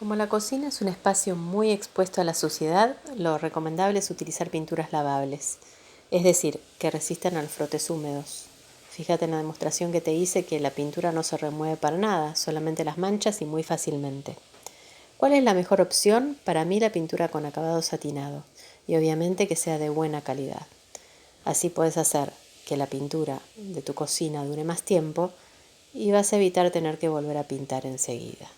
Como la cocina es un espacio muy expuesto a la suciedad, lo recomendable es utilizar pinturas lavables, es decir, que resistan a los frotes húmedos. Fíjate en la demostración que te hice que la pintura no se remueve para nada, solamente las manchas y muy fácilmente. ¿Cuál es la mejor opción? Para mí la pintura con acabado satinado y obviamente que sea de buena calidad. Así puedes hacer que la pintura de tu cocina dure más tiempo y vas a evitar tener que volver a pintar enseguida.